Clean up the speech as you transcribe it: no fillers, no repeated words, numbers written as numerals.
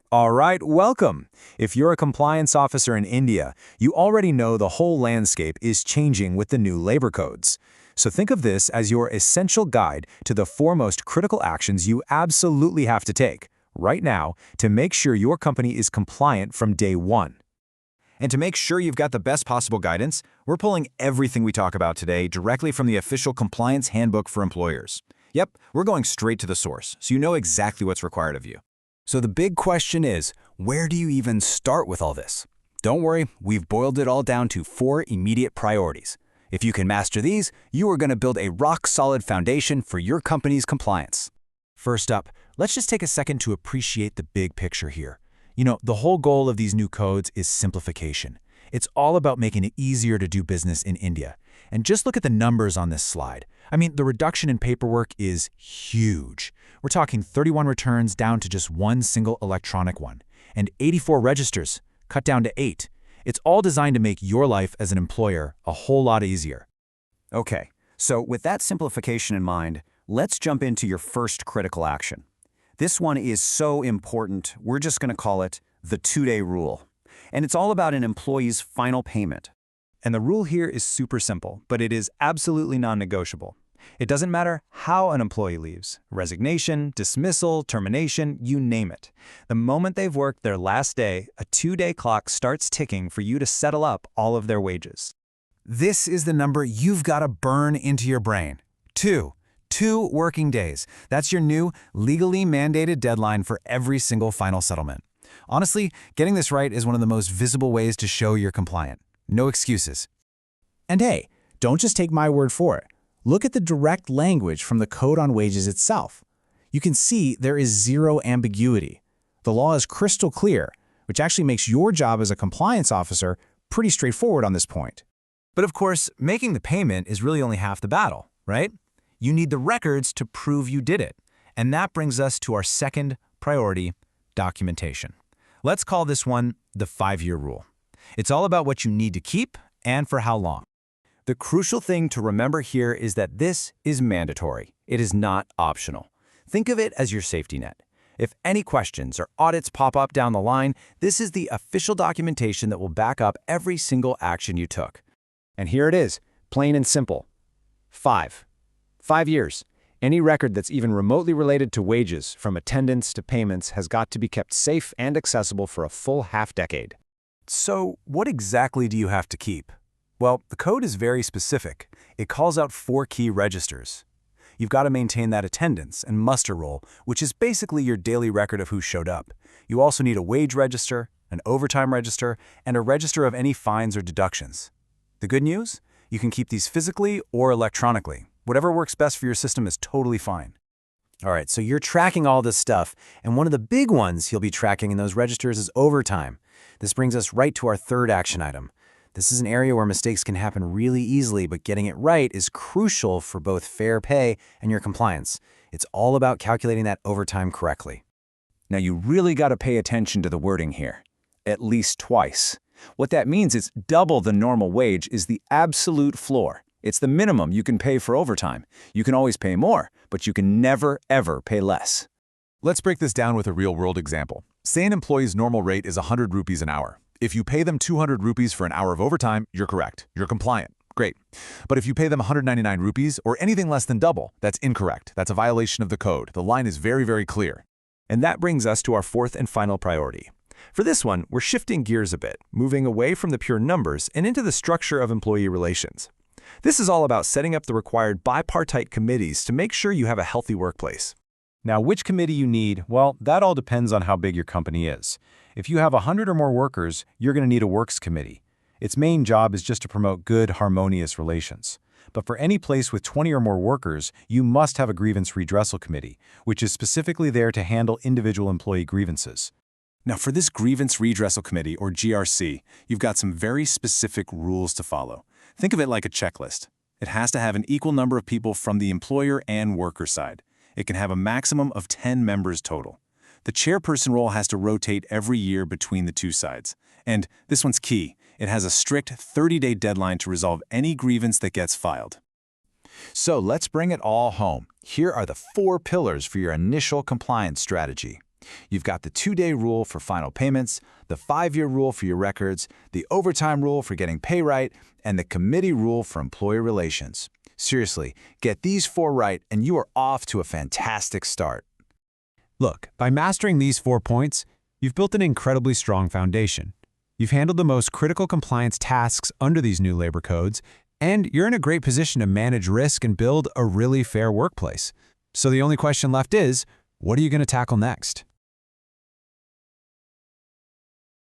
All right, welcome. If you're a compliance officer in India, you already know the whole landscape is changing with the new labor codes. So think of this as your essential guide to the foremost critical actions you absolutely have to take, right now, to make sure your company is compliant from day one. And to make sure you've got the best possible guidance, we're pulling everything we talk about today directly from the official Compliance Handbook for Employers. Yep, we're going straight to the source, so you know exactly what's required of you. So the big question is, where do you even start with all this? Don't worry, we've boiled it all down to 4 immediate priorities. If you can master these, you are going to build a rock-solid foundation for your company's compliance. First up, let's just take a second to appreciate the big picture here. The whole goal of these new codes is simplification. It's all about making it easier to do business in India. And just look at the numbers on this slide. The reduction in paperwork is huge. We're talking 31 returns down to just one single electronic one, and 84 registers cut down to 8. It's all designed to make your life as an employer a whole lot easier. Okay, so with that simplification in mind, let's jump into your first critical action. This one is so important, we're just going to call it the 2-day rule. And it's all about an employee's final payment. And the rule here is super simple, but it is absolutely non-negotiable. It doesn't matter how an employee leaves, resignation, dismissal, termination, you name it. The moment they've worked their last day, a 2-day clock starts ticking for you to settle up all of their wages. This is the number you've got to burn into your brain. 2 working days. That's your new, legally mandated deadline for every single final settlement. Honestly, getting this right is one of the most visible ways to show you're compliant. No excuses. And hey, don't just take my word for it. Look at the direct language from the Code on Wages itself. You can see there is zero ambiguity. The law is crystal clear, which actually makes your job as a compliance officer pretty straightforward on this point. But of course, making the payment is really only half the battle, right? You need the records to prove you did it. And that brings us to our second priority, documentation. Let's call this one the 5-year rule. It's all about what you need to keep and for how long. The crucial thing to remember here is that this is mandatory. It is not optional. Think of it as your safety net. If any questions or audits pop up down the line, this is the official documentation that will back up every single action you took. And here it is, plain and simple. 5 years. Any record that's even remotely related to wages, from attendance to payments, has got to be kept safe and accessible for a full half-decade. So, what exactly do you have to keep? Well, the code is very specific. It calls out 4 key registers. You've got to maintain that attendance and muster roll, which is basically your daily record of who showed up. You also need a wage register, an overtime register, and a register of any fines or deductions. The good news? You can keep these physically or electronically. Whatever works best for your system is totally fine. All right, so you're tracking all this stuff, and one of the big ones you'll be tracking in those registers is overtime. This brings us right to our third action item. This is an area where mistakes can happen really easily, but getting it right is crucial for both fair pay and your compliance. It's all about calculating that overtime correctly. Now, you really got to pay attention to the wording here. At least twice. What that means is double the normal wage is the absolute floor. It's the minimum you can pay for overtime. You can always pay more, but you can never, ever pay less. Let's break this down with a real-world example. Say an employee's normal rate is 100 rupees an hour. If you pay them 200 rupees for an hour of overtime, you're correct. You're compliant. Great. But if you pay them 199 rupees or anything less than double, that's incorrect. That's a violation of the code. The line is very, very clear. And that brings us to our fourth and final priority. For this one, we're shifting gears a bit, moving away from the pure numbers and into the structure of employee relations. This is all about setting up the required bipartite committees to make sure you have a healthy workplace. Now, which committee you need, well, that all depends on how big your company is. If you have 100 or more workers, you're going to need a works committee. Its main job is just to promote good, harmonious relations. But for any place with 20 or more workers, you must have a grievance redressal committee, which is specifically there to handle individual employee grievances. Now, for this grievance redressal committee, or GRC, you've got some very specific rules to follow. Think of it like a checklist. It has to have an equal number of people from the employer and worker side. It can have a maximum of 10 members total. The chairperson role has to rotate every year between the two sides. And this one's key. It has a strict 30-day deadline to resolve any grievance that gets filed. So let's bring it all home. Here are the 4 pillars for your initial compliance strategy. You've got the 2-day rule for final payments, the 5-year rule for your records, the overtime rule for getting pay right, and the committee rule for employee relations. Seriously, get these 4 right and you are off to a fantastic start. Look, by mastering these 4 points, you've built an incredibly strong foundation. You've handled the most critical compliance tasks under these new labor codes, and you're in a great position to manage risk and build a really fair workplace. So the only question left is, what are you going to tackle next?